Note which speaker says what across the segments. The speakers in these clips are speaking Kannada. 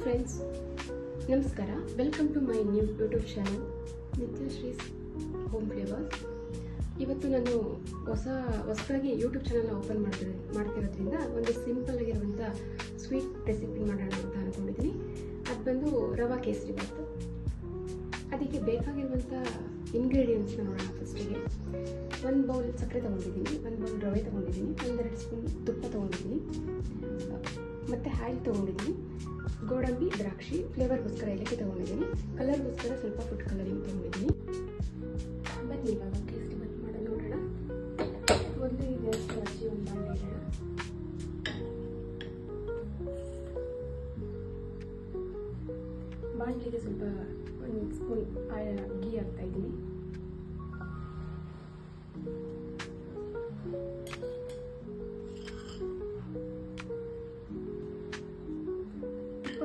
Speaker 1: ಫ್ರೆಂಡ್ಸ್, ನಮಸ್ಕಾರ. Welcome to my new YouTube channel Nithyashree's home flavours. ಇವತ್ತು ನಾನು ಹೊಸದಾಗಿ ಯೂಟ್ಯೂಬ್ ಚಾನಲ್ನ ಓಪನ್ ಮಾಡ್ತಿರೋದ್ರಿಂದ ಒಂದು ಸಿಂಪಲ್ ಆಗಿರುವಂಥ ಸ್ವೀಟ್ ರೆಸಿಪಿ ಮಾಡೋಣ ಅಂತ ಅಂದ್ಕೊಂಡಿದ್ದೀನಿ. ಅದು ಬಂದು ರವಾ ಕೇಸರಿ ಬಾತು. ಅದಕ್ಕೆ ಬೇಕಾಗಿರುವಂಥ ಇಂಗ್ರೀಡಿಯೆಂಟ್ಸ್ನ ನೋಡೋಣ. ಫಸ್ಟಿಗೆ 1 ಬೌಲ್ ಸಕ್ಕರೆ ತೊಗೊಂಡಿದ್ದೀನಿ, 1 ಬೌಲ್ ರವೆ ತೊಗೊಂಡಿದ್ದೀನಿ, 1-2 ಸ್ಪೂನ್ ತುಪ್ಪ ತೊಗೊಂಡಿದ್ದೀನಿ, ಮತ್ತು ಆಯಿಲ್ ತೊಗೊಂಡಿದ್ದೀನಿ, ಗೋಡಂಬಿ, ದ್ರಾಕ್ಷಿ, ಫ್ಲೇವರ್ಗೋಸ್ಕರ ಏಲಕ್ಕಿ ತೊಗೊಂಡಿದ್ದೀನಿ, ಕಲರ್ಗೋಸ್ಕರ ಸ್ವಲ್ಪ ಫುಡ್ ಕಲರಿಂಗ್ ತೊಗೊಂಡಿದ್ದೀನಿ. ಬನ್ನಿ ಇವಾಗ ಕೇಸರಿ ಬಾತ್ ಮಾಡೋದು ನೋಡೋಣ. ಮೊದಲು ಈ ಗ್ಯಾಸ್ ಹಚ್ಚಿ ಒಂದು ಬಾಣಲೆ ಇಡೋಣ. ಬಾಣಲೆಗೆ ಸ್ವಲ್ಪ 1 ಸ್ಪೂನ್ ಗೀ ಹಾಕ್ತಾ ಇದ್ದೀನಿ.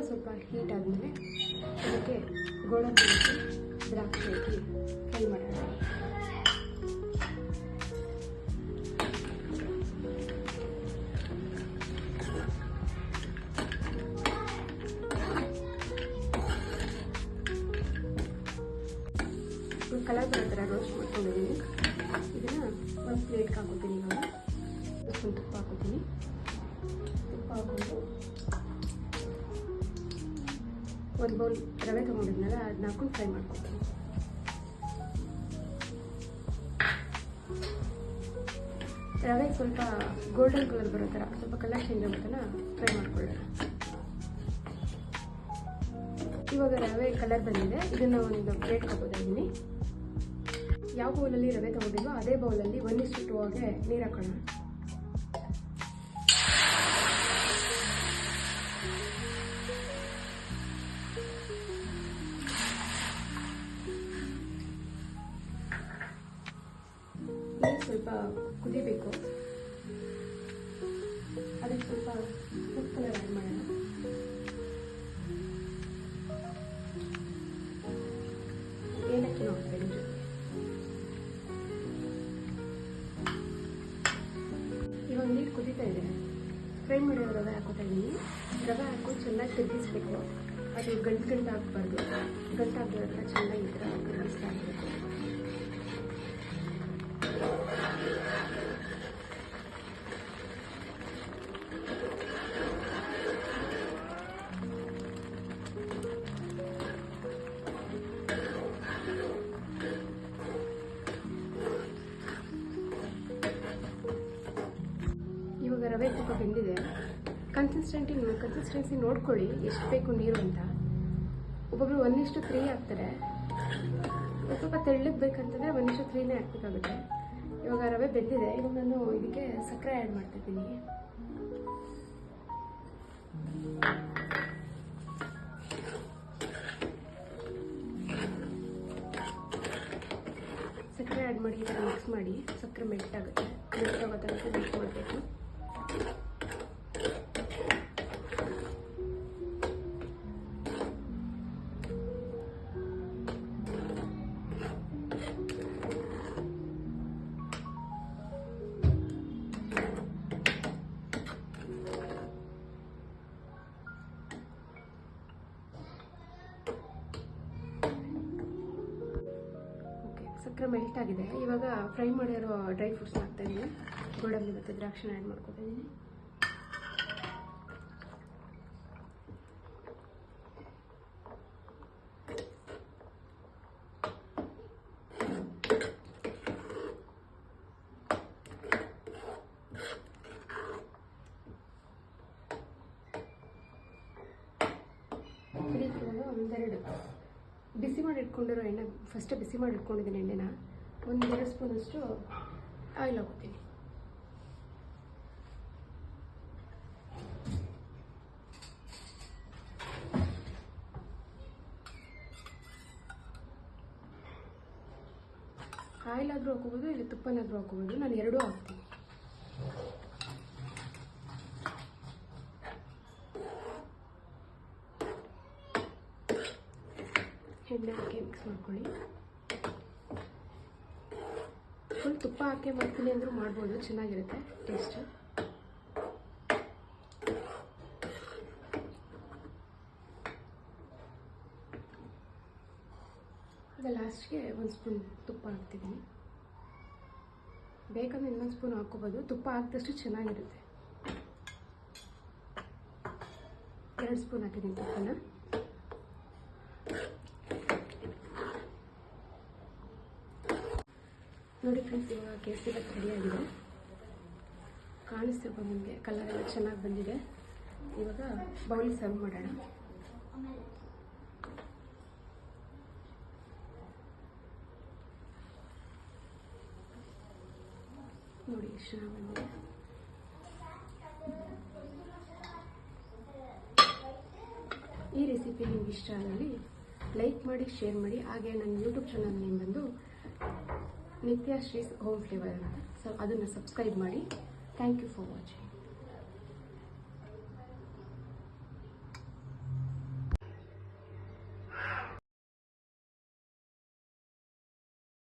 Speaker 1: ಸ್ವಲ್ಪ ಹೀಟ್ ಆದಮೇಲೆ ಅದಕ್ಕೆ ಗೋಡಂಬಿ ಹಾಕಿ ದ್ರಾಕ್ಷಿ ಹಾಕಿ ಫ್ರೈ ಮಾಡೋಣ. ಕಲರ್ ಬರೋ ಥರ ರೋಸ್ಟ್ ಮಾಡ್ಕೊಂಡಿದ್ದೀನಿ. ಇದನ್ನು ಒಂದು ಪ್ಲೇಟ್ಗೆ ಹಾಕೋತೀನಿ. ಇವಾಗ ಒಂದು ತುಪ್ಪ ಹಾಕೋತೀನಿ. ತುಪ್ಪ ಹಾಕೊಂಡು 1 ಬೌಲ್ ರವೆ ತೊಗೊಂಡಿದ್ನಲ್ಲ ಅದನ್ನ ಹಾಕೊಂಡು ಫ್ರೈ ಮಾಡ್ಕೊತೀನಿ. ರವೆ ಸ್ವಲ್ಪ ಗೋಲ್ಡನ್ ಕಲರ್ ಬರೋ ಥರ ಸ್ವಲ್ಪ ಕಲರ್ ಚೇಂಜ್ ಆಗೋ ಥರ ಫ್ರೈ ಮಾಡ್ಕೊಳ್ಳೋಣ. ಇವಾಗ ರವೆ ಕಲರ್ ಬಂದಿದೆ. ಇದನ್ನು ಒಂದು ಪ್ಲೇಟ್ ಹಾಕೋದಿದ್ದೀನಿ. ಯಾವ ಬೌಲಲ್ಲಿ ರವೆ ತೊಗೊಂಡಿದ್ವೋ ಅದೇ ಬೌಲಲ್ಲಿ 1:2 ಆಗಿ ನೀರು ಹಾಕೋಣ. ಸ್ವಲ್ಪ ಕುದಿಬೇಕು. ಅದಕ್ಕೆ ಸ್ವಲ್ಪ ಫುಡ್ ಕಲರ್ ಆ್ಯಡ್ ಮಾಡೋಣ. ಏಲಕ್ಕಿ ಹಾಕ್ತಾ ಇದ್ದೀನಿ. ಇವಾಗ ನೀರು ಕುದೀತಾ ಇದೆ. ಫ್ರೈ ಮಾಡಿರೋ ರವೆ ಹಾಕೋತಾ ಇದ್ದೀನಿ. ರವೆ ಹಾಕೊಂಡು ಚೆನ್ನಾಗಿ ತಿರುಗಿಸ್ಬೇಕು. ಅದು ಗಂಟು ಹಾಕಬಾರ್ದು. ಗಂಟು ಹಾಕಿದ್ರೆ ಚೆನ್ನಾಗಿ ಈ ಥರ ತಿರುಗಿಸ್ತಾ ಆಗಬೇಕು. ಇವಾಗ ರವೆ ಸ್ವಲ್ಪ ಬೆಂದಿದೆ. ಕನ್ಸಿಸ್ಟೆನ್ಸಿ ನೋಡ್ಕೊಳ್ಳಿ ಎಷ್ಟು ಬೇಕು ನೀರು ಅಂತ. ಒಬ್ಬೊಬ್ರು 1:3 ಹಾಕ್ತಾರೆ. ಸ್ವಲ್ಪ ತೆಳ್ಳಗೆ ಬೇಕಂತಂದರೆ 1:3ನೇ ಹಾಕಬೇಕಾಗುತ್ತೆ. ಇವಾಗ ರವೆ ಬೆಂದಿದೆ. ಇವಾಗ ನಾನು ಇದಕ್ಕೆ ಸಕ್ಕರೆ ಆ್ಯಡ್ ಮಾಡ್ತಿದ್ದೀನಿ. ಸಕ್ಕರೆ ಆ್ಯಡ್ ಮಾಡಿ ಈ ಥರ ಮಿಕ್ಸ್ ಮಾಡಿ. ಸಕ್ಕರೆ ಮೆಲ್ಟ್ ಆಗುತ್ತೆ. ಮೆಲ್ಟ್ ಆಗೋ ತನಕ ಮಿಕ್ಸ್ ಮಾಡಬೇಕು. ಸಕ್ಕರೆ ಮೆಲ್ಟ್ ಆಗಿದೆ. ಇವಾಗ ಫ್ರೈ ಮಾಡಿರೋ ಡ್ರೈ ಫ್ರೂಟ್ಸ್ ಹಾಕ್ತಾ ಇದ್ದೀನಿ. ಗೋಡಂಬಿ ಮತ್ತು ದ್ರಾಕ್ಷಿನ ಆ್ಯಡ್ ಮಾಡ್ಕೊತಾ ಇದ್ದೀನಿ. ಒಂದೆರಡು ಬಿಸಿ ಮಾಡಿ ಇಟ್ಕೊಂಡಿರೋ ಎಣ್ಣೆ, ಫಸ್ಟ್ ಬಿಸಿ ಮಾಡಿ ಇಟ್ಕೊಂಡಿದ್ದೀನಿ ಎಣ್ಣೆನ. 1-2 ಸ್ಪೂನಷ್ಟು ಆಯಿಲ್ ಹಾಕೋತೀನಿ. ಆಯಿಲ್ ಆದರೂ ಹಾಕೋಬೋದು, ಇಲ್ಲ ತುಪ್ಪನಾದರೂ ಹಾಕೋಬೋದು. ನಾನು ಎರಡೂ ಹಾಕ್ತೀನಿ. ಎಣ್ಣೆ ಹಾಕಿ ಮಿಕ್ಸ್ ಮಾಡ್ಕೊಳ್ಳಿ. ಫುಲ್ ತುಪ್ಪ ಹಾಕಿ ಮಾಡ್ತೀನಿ ಅಂದರೂ ಮಾಡ್ಬೋದು, ಚೆನ್ನಾಗಿರುತ್ತೆ ಟೇಸ್ಟ್. ಈಗ ಲಾಸ್ಟ್ಗೆ 1 ಸ್ಪೂನ್ ತುಪ್ಪ ಹಾಕ್ತಿದ್ದೀನಿ. ಬೇಕಂದ್ರೆ ಇನ್ನೊಂದು ಸ್ಪೂನ್ ಹಾಕ್ಕೋಬೋದು. ತುಪ್ಪ ಹಾಕಿದಷ್ಟು ಚೆನ್ನಾಗಿರುತ್ತೆ. 2 ಸ್ಪೂನ್ ಹಾಕಿದ್ದೀನಿ ತುಪ್ಪನ. ನೋಡಿ ಫ್ರೆಂಡ್ಸ್, ಇವಾಗ ಕೇಸರಿ ಬಾತ್ ರೆಡಿ ಆಗಿದೆ. ಕಾಣಿಸ್ತಿರ್ಬೋದು ನಿಮಗೆ, ಕಲರ್ ಎಲ್ಲ ಚೆನ್ನಾಗಿ ಬಂದಿದೆ. ಇವಾಗ ಬೌಲ್ ಸರ್ವ್ ಮಾಡೋಣ. ನೋಡಿ ಎಷ್ಟು ಚೆನ್ನಾಗಿ ಬಂದಿದೆ. ಈ ರೆಸಿಪಿ ನಿಮ್ಗೆ ಇಷ್ಟ ಆದಲ್ಲಿ ಲೈಕ್ ಮಾಡಿ, ಶೇರ್ ಮಾಡಿ. ಹಾಗೆ ನನ್ನ ಯೂಟ್ಯೂಬ್ ಚಾನಲ್ ನೇಮ್ ಬಂದು ನಿತ್ಯಶ್ರೀಸ್ ಹೋಮ್ ಫ್ಲೇವರ್ ಅಂತ. ಸೊ ಅದನ್ನು ಸಬ್ಸ್ಕ್ರೈಬ್ ಮಾಡಿ. Thank you for watching.